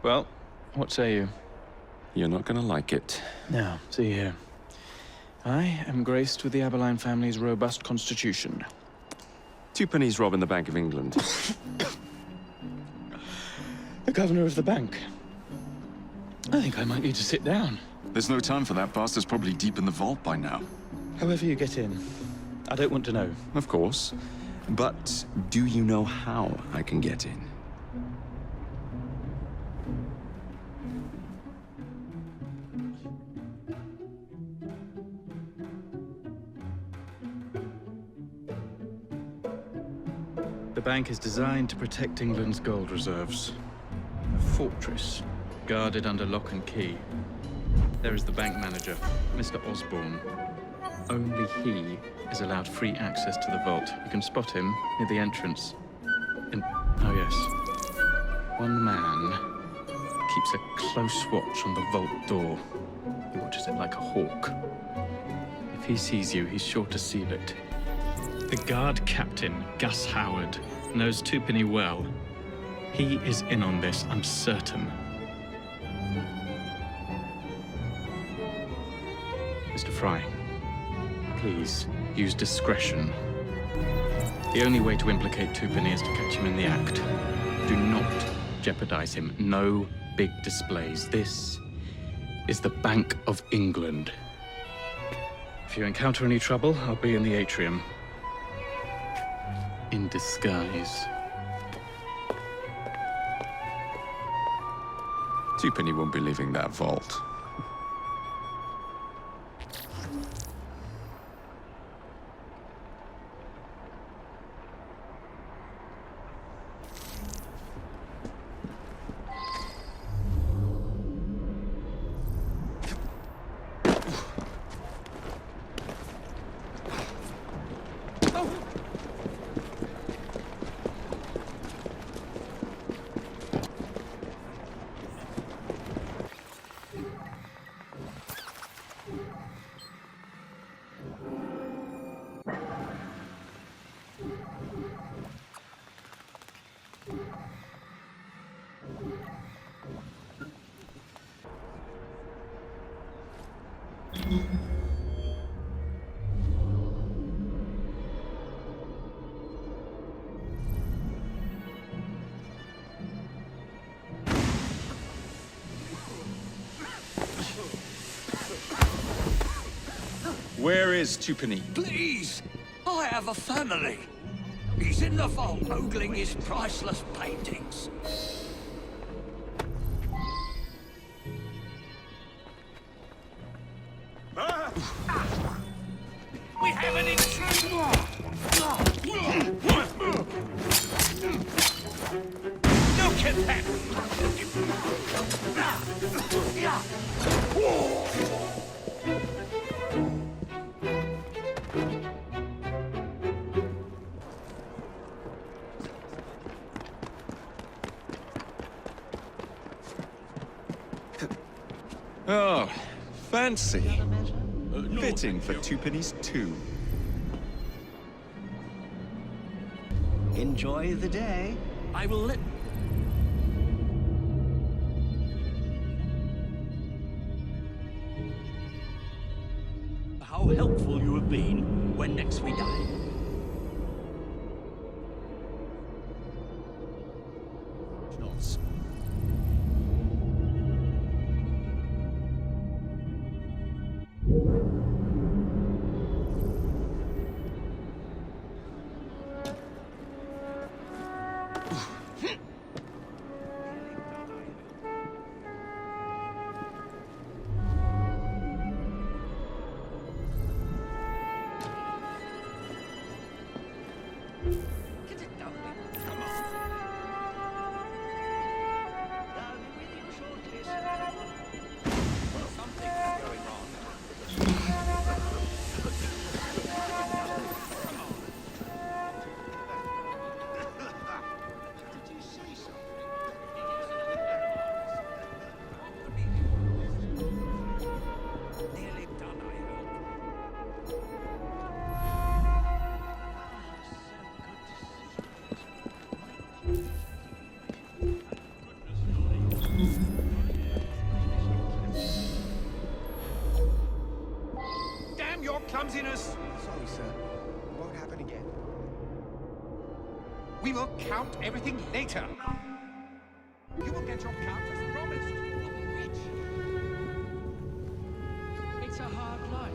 Well, what say you? You're not gonna like it. Now, see here. I am graced with the Aberline family's robust constitution. Two pennies robbing the Bank of England. The governor of the bank. I think I might need to sit down. There's no time for that. Bastard's probably deep in the vault by now. However you get in, I don't want to know. Of course. But do you know how I can get in? The bank is designed to protect England's gold reserves. A fortress, guarded under lock and key. There is the bank manager, Mr. Osborne. Only he is allowed free access to the vault. You can spot him near the entrance. Oh yes, one man keeps a close watch on the vault door. He watches it like a hawk. If he sees you, he's sure to seal it. The guard captain, Gus Howard, knows Twopenny well. He is in on this, I'm certain. Mr. Fry, please use discretion. The only way to implicate Twopenny is to catch him in the act. Do not jeopardize him. No big displays. This is the Bank of England. If you encounter any trouble, I'll be in the atrium. In disguise. Twopenny won't be leaving that vault. Where is Twopenny? Please! I have a family. He's in the vault ogling his priceless paintings. We have an intruder! Look at that! Oh, fancy. Fitting for Twopenny's tomb. Enjoy the day. I will let... How helpful you have been when next we die. Nonsense. I'll be with you shortly, sir. Something's going on. clumsiness! Sorry, sir. It won't happen again. We will count everything later. You will get your count as promised. Rich. It's a hard life.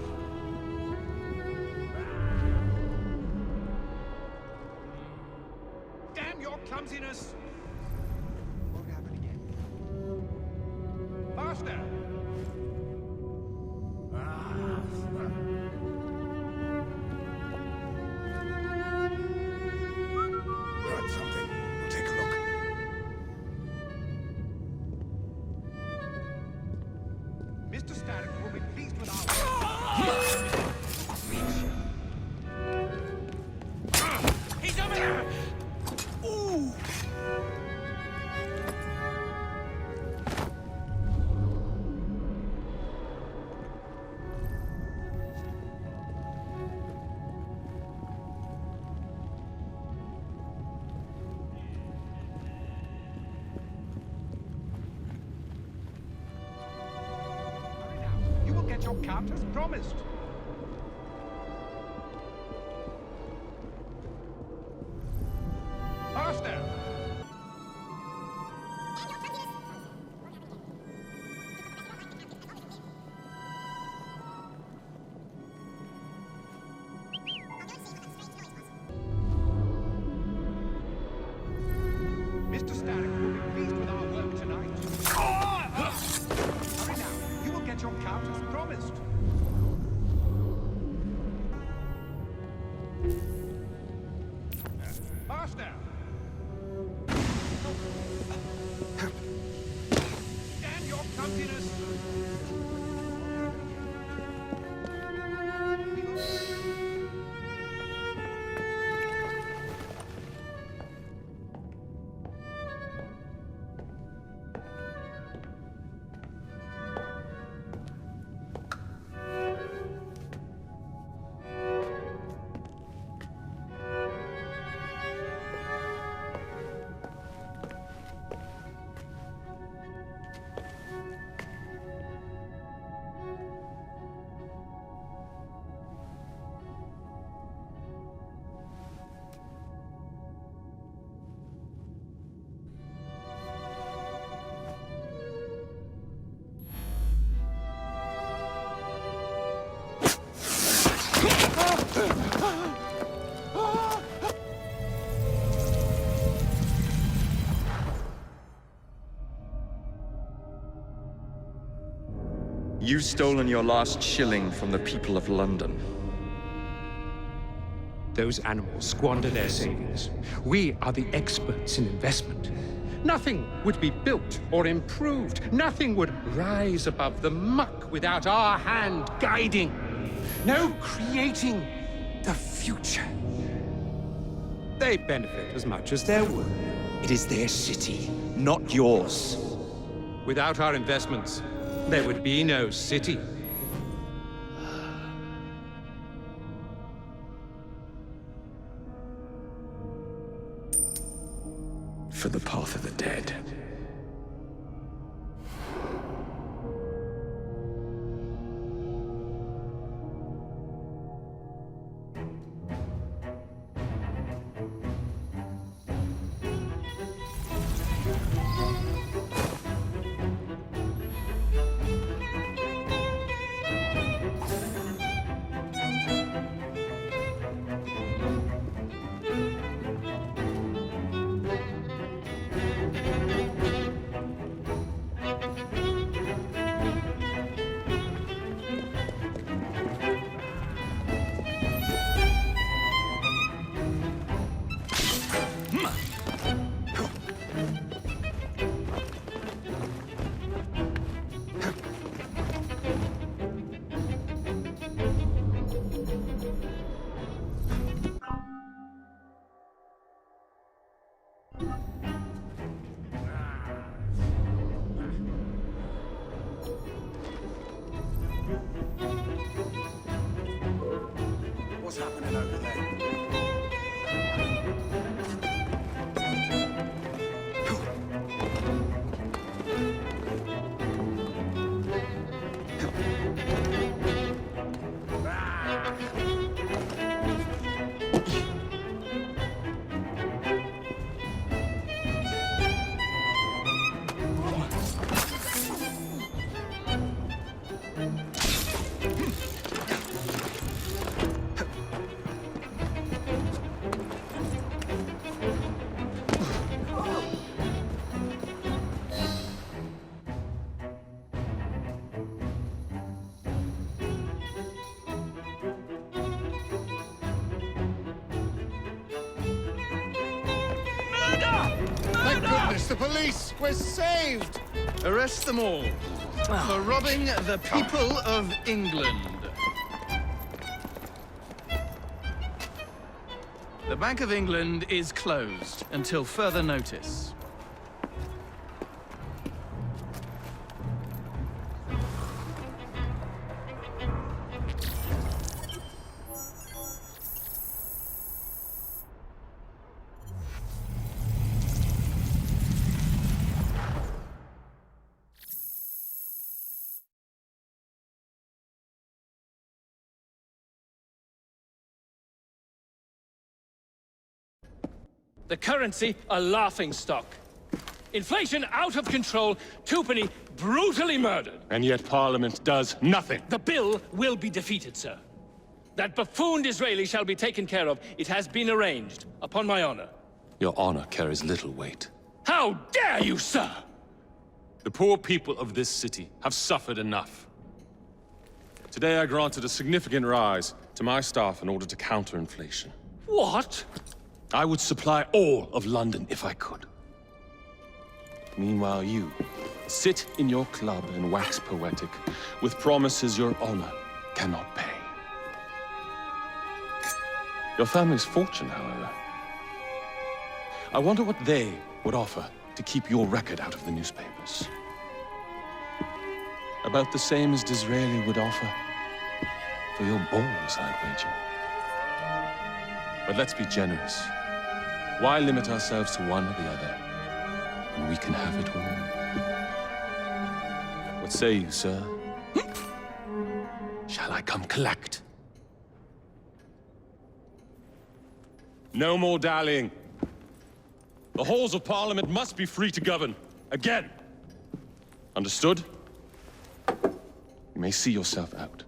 Damn your clumsiness! Won't happen again. Faster! Heard something. We'll take a look. Mr. Starrick will be pleased with our... He's over there! Ooh! Hurry now. You will get your count as promised. Faster! Mr. Starrick will be pleased with our work tonight. Hurry now. You will get your count as promised. Faster! Damn your clumsiness! You've stolen your last shilling from the people of London. Those animals squander their savings. We are the experts in investment. Nothing would be built or improved. Nothing would rise above the muck without our hand guiding. No creating the future. They benefit as much as their work. It is their city, not yours. Without our investments, there would be no city. For the path of the dead. goodness, the police! We're saved! Arrest them all for robbing the people of England. The Bank of England is closed until further notice. The currency, a laughingstock. Inflation out of control, Twopenny brutally murdered. And yet Parliament does nothing. The bill will be defeated, sir. That buffoon Disraeli shall be taken care of. It has been arranged, upon my honor. Your honor carries little weight. How dare you, sir! The poor people of this city have suffered enough. Today I granted a significant rise to my staff in order to counter inflation. What? I would supply all of London if I could. Meanwhile, you sit in your club and wax poetic with promises your honor cannot pay. Your family's fortune, however. I wonder what they would offer to keep your record out of the newspapers. About the same as Disraeli would offer for your balls, I'd wager. But let's be generous. Why limit ourselves to one or the other, when we can have it all? What say you, sir? Shall I come collect? No more dallying. The halls of Parliament must be free to govern. Again. Understood? You may see yourself out.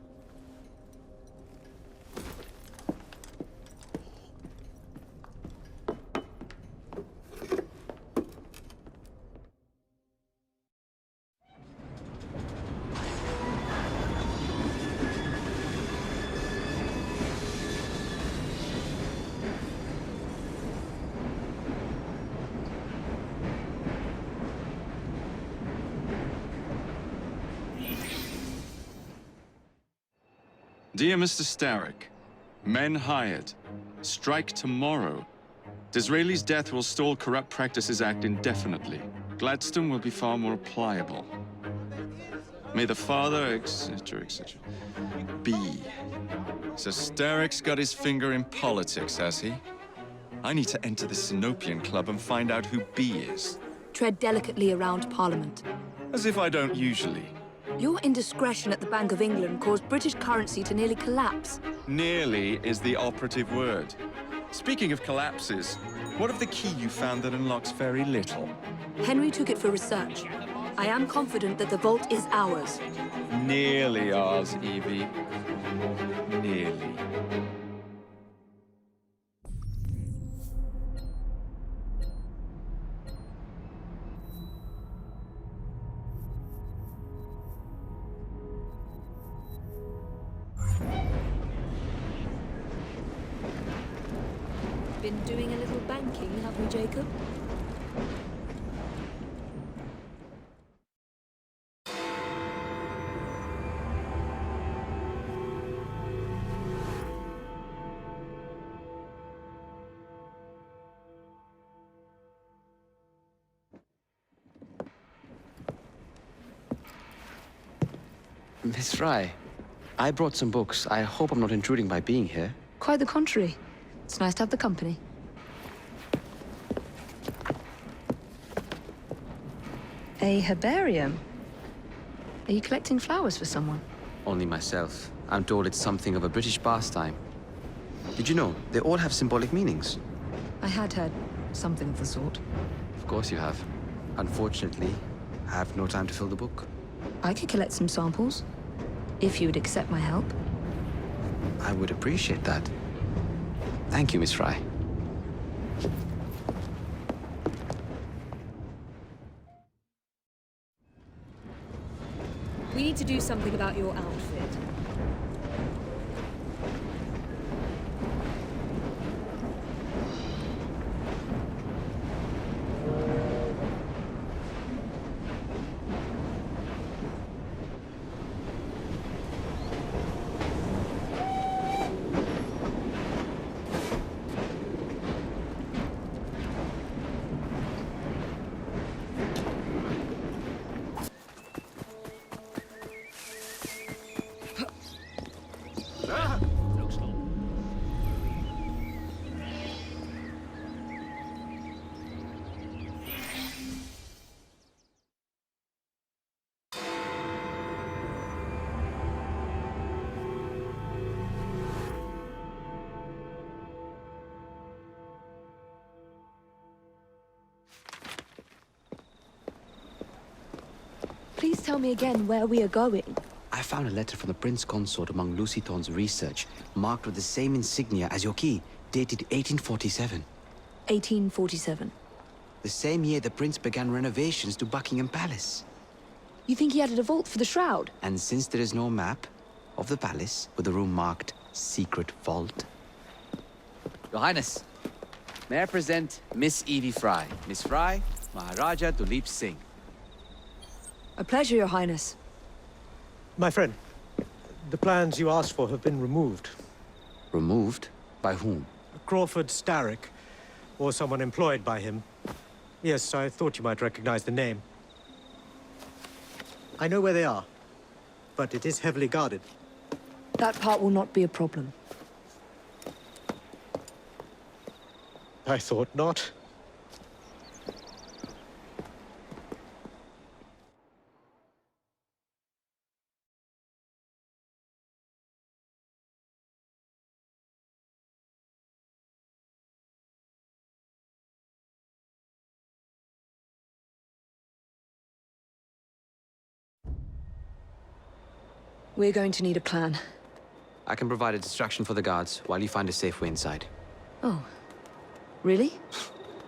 Dear Mr. Starrick, men hired. Strike tomorrow. Disraeli's death will stall Corrupt Practices Act indefinitely. Gladstone will be far more pliable. May the father, etc., etc. B. So Starrick's got his finger in politics, has he? I need to enter the Sinopian Club and find out who B is. Tread delicately around Parliament. As if I don't usually. Your indiscretion at the Bank of England caused British currency to nearly collapse. Nearly is the operative word. Speaking of collapses, what of the key you found that unlocks very little? Henry took it for research. I am confident that the vault is ours. Nearly ours, Evie. Nearly. Been doing a little banking, have we, Jacob? Miss Fry, I brought some books. I hope I'm not intruding by being here. Quite the contrary. It's nice to have the company. A herbarium? Are you collecting flowers for someone? Only myself. I'm told it's something of a British pastime. Did you know they all have symbolic meanings? I had heard something of the sort. Of course you have. Unfortunately, I have no time to fill the book. I could collect some samples, if you would accept my help. I would appreciate that. Thank you, Miss Fry. We need to do something about your outfit. Please tell me again where we are going. I found a letter from the Prince Consort among Lucy Thorne's research, marked with the same insignia as your key, dated 1847. 1847. The same year the Prince began renovations to Buckingham Palace. You think he added a vault for the shroud? And since there is no map of the palace with the room marked Secret Vault... Your Highness, may I present Miss Evie Fry. Miss Fry, Maharaja Duleep Singh. A pleasure, Your Highness. My friend, the plans you asked for have been removed. Removed? By whom? Crawford Starrick, or someone employed by him. Yes, I thought you might recognize the name. I know where they are, but it is heavily guarded. That part will not be a problem. I thought not. We're going to need a plan. I can provide a distraction for the guards while you find a safe way inside. Oh. Really?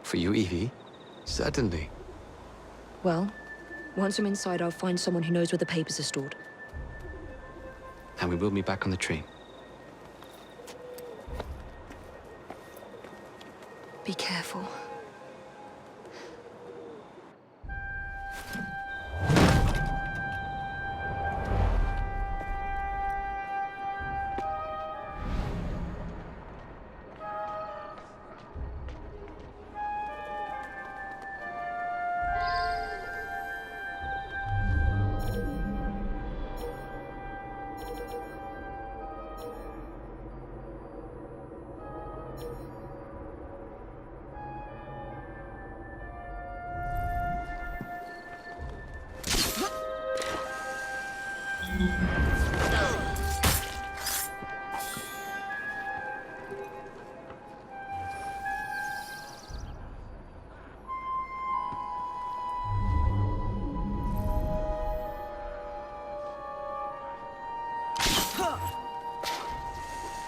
For you, Evie? Certainly. Well, once I'm inside, I'll find someone who knows where the papers are stored. And we will meet back on the train. Be careful.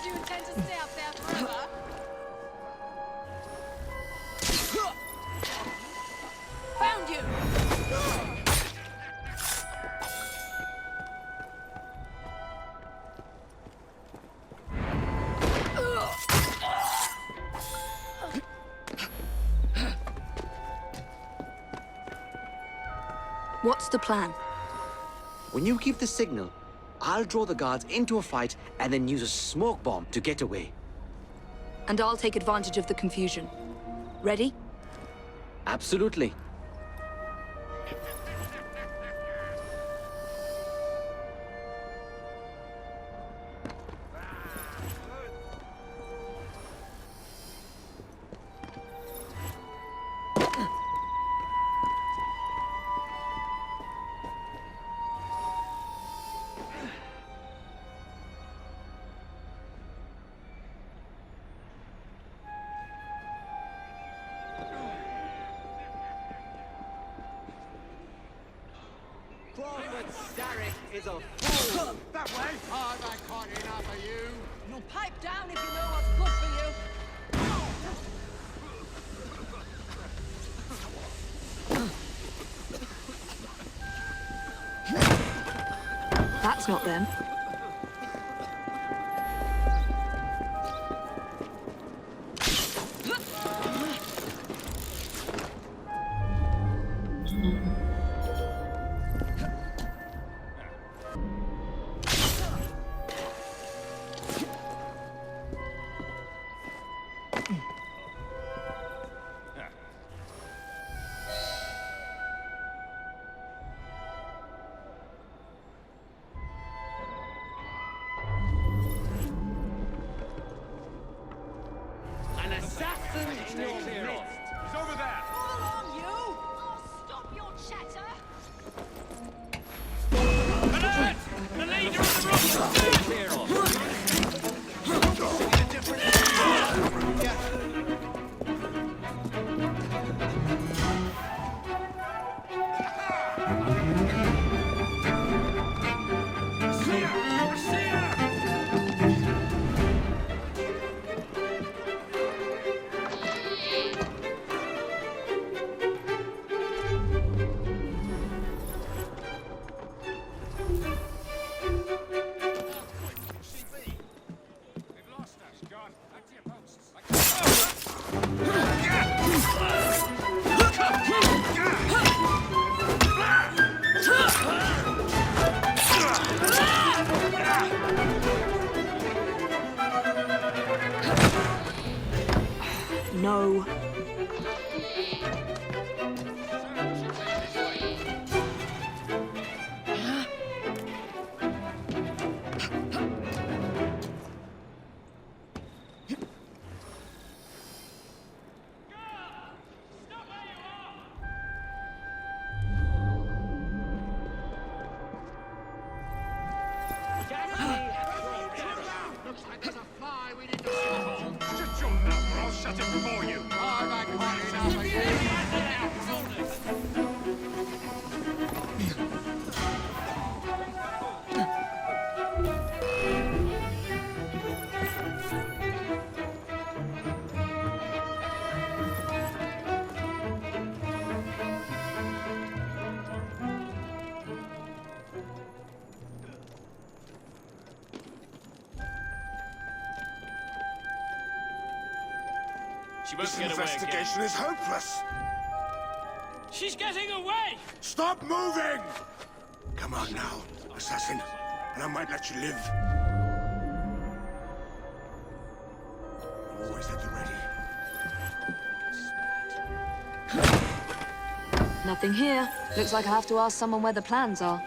Do you intend to stay up there forever? Found you! What's the plan? When you give the signal, I'll draw the guards into a fight and then use a smoke bomb to get away. And I'll take advantage of the confusion. Ready? Absolutely. Crawford Starrick is a fool! That way! I've had quite enough of you! You'll pipe down if you know what's good for you. That's not them. An assassin in your midst! He's over there! Fall on you! Oh, stop your chatter! Alert! The leader of the room! She won't This get away investigation again. is hopeless. She's getting away! Stop moving! Come on now, assassin, and I might let you live. I'm always at the ready. Nothing here. Looks like I have to ask someone where the plans are.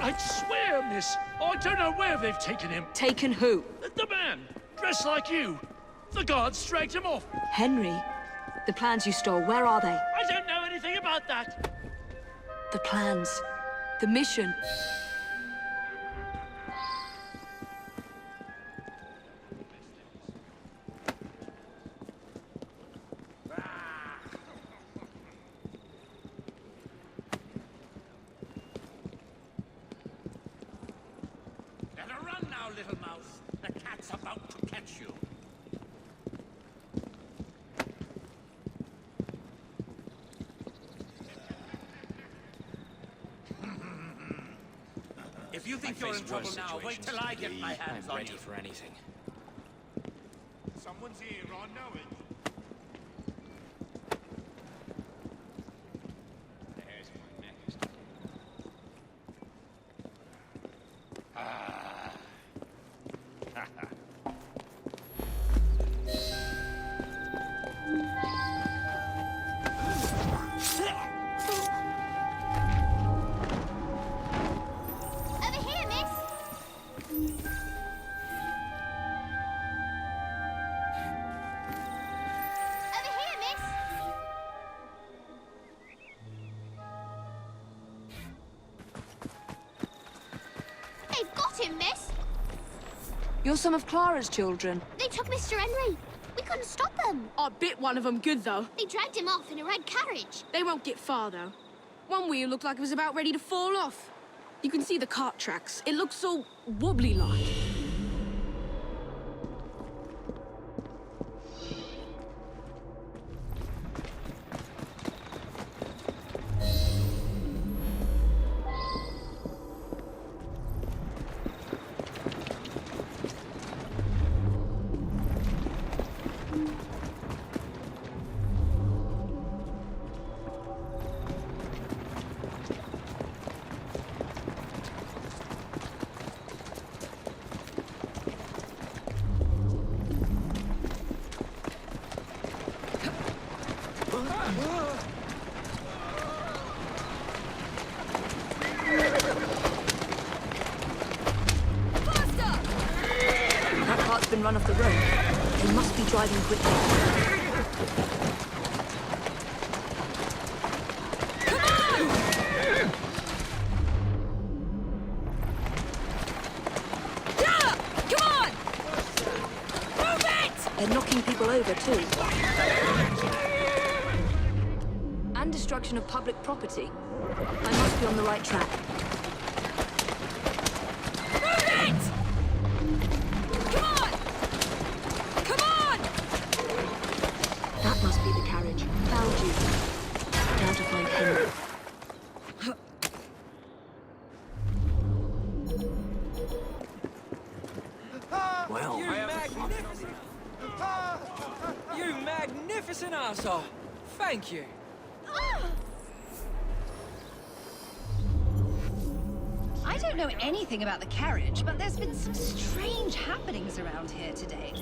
I'd swear, miss, I don't know where they've taken him. Taken who? The man, dressed like you. The guards dragged him off. Henry? The plans you stole, where are they? I don't know anything about that. The plans. The mission. Better run now, little mouse. The cat's about to catch you. If you think you're in trouble now, wait till I get my hands on you. for anything. Someone's here, I know it. There's my next. Over here, miss. Over here, miss. They've got him, miss. You're some of Clara's children. They took Mr. Henry. We couldn't stop them. I bit one of them good, though. They dragged him off in a red carriage. They won't get far, though. One wheel looked like it was about ready to fall off. You can see the cart tracks. It looks so wobbly-like. That cart's been run off the road. They must be driving quickly. Come on! Move it! They're knocking people over, too. And destruction of public property. I must be on the right track. Move it! Come on! Come on! That must be the carriage. Found you. Now to find Henry. Well, You magnificent... You magnificent arsehole. Thank you. I don't know anything about the carriage, but there's been some strange happenings around here today.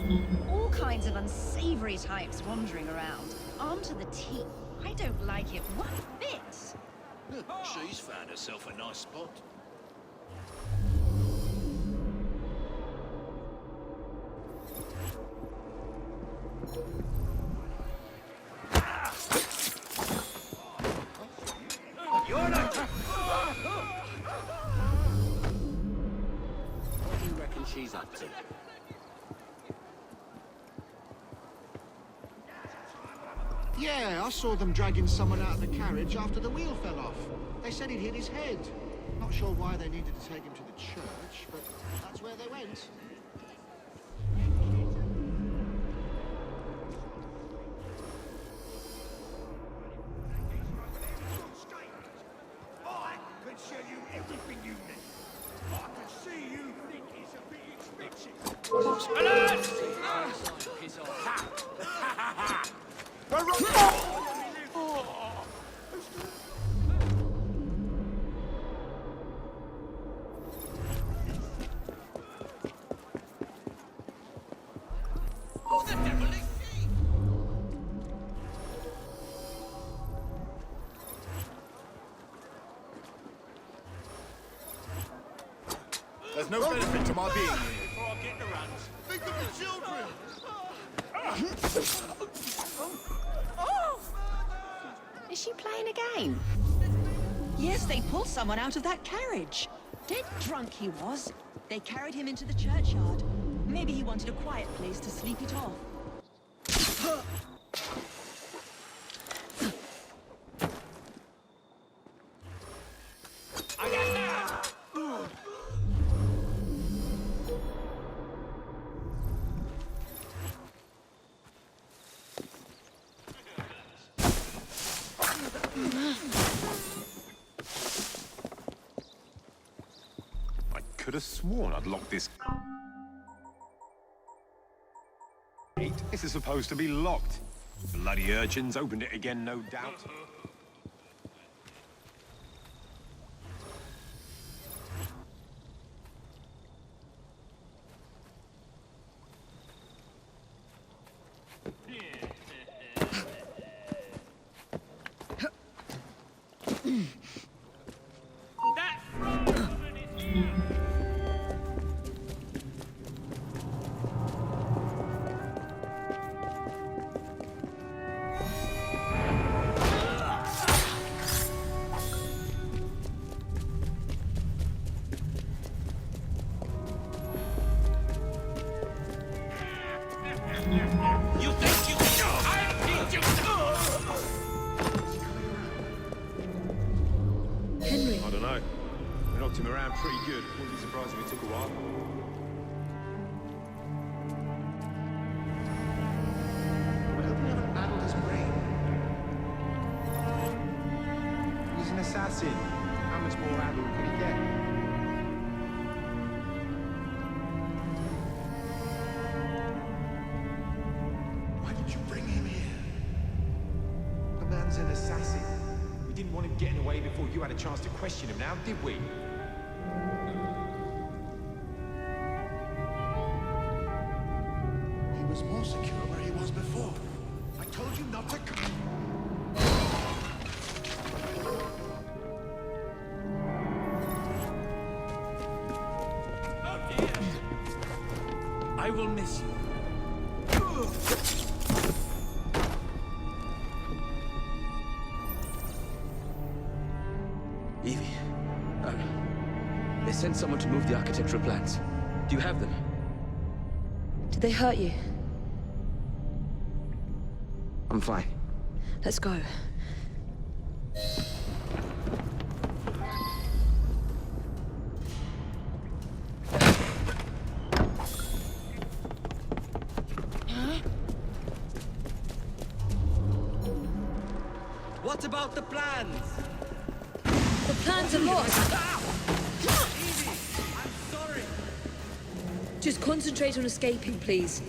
All kinds of unsavory types wandering around, armed to the teeth. I don't like it one bit. she's found herself a nice spot. You're not... What do you reckon? Captain. Yeah, I saw them dragging someone out of the carriage after the wheel fell off. They said he'd hit his head. Not sure why they needed to take him to the church, but that's where they went. I can show you everything you need. I can see you think it's a bit expensive. Alert! Who the devil is she? There's no benefit to my being here. Before I get the runs. Think of the children! Is she playing a game? Yes, they pulled someone out of that carriage. Dead drunk he was. They carried him into the churchyard. Maybe he wanted a quiet place to sleep it off. I could have sworn I'd locked this. This is supposed to be locked. Bloody urchins opened it again, no doubt. That frogman is here! You think you know? I think you Henry. I don't know. We knocked him around pretty good. Wouldn't be surprised if it took a while. I hope we haven't addled his brain. He's an assassin. How much more addled can he get? Why did you bring him here? The man's an assassin. We didn't want him getting away before you had a chance to question him now, did we? He was more secure where he was before. I told you not to come. Oh dear. I will miss you. Evie, they sent someone to move the architectural plans. Do you have them? Did they hurt you? I'm fine. Let's go. What about the plans? The plans are lost. I'm sorry. Just concentrate on escaping, please.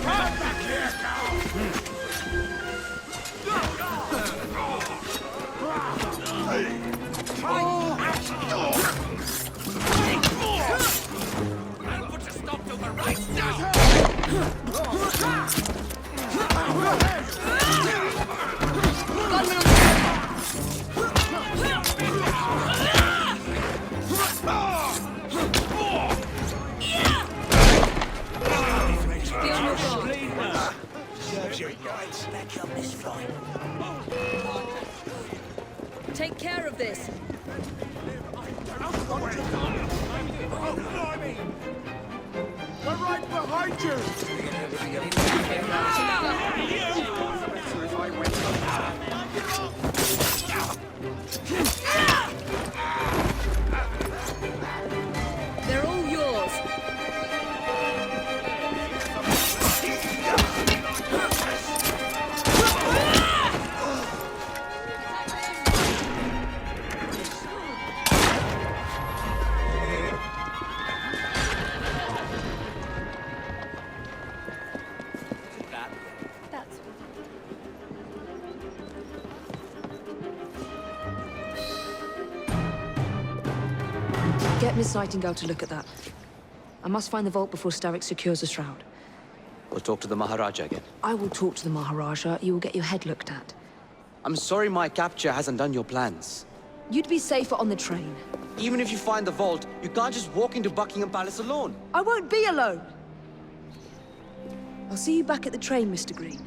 Come back! Take care of this. We're right behind you! They're all yours. Get Miss Nightingale to look at that. I must find the vault before Starrick secures the shroud. We'll talk to the Maharaja again. I will talk to the Maharaja. You will get your head looked at. I'm sorry my capture hasn't done your plans. You'd be safer on the train. Even if you find the vault, you can't just walk into Buckingham Palace alone. I won't be alone! I'll see you back at the train, Mr. Green.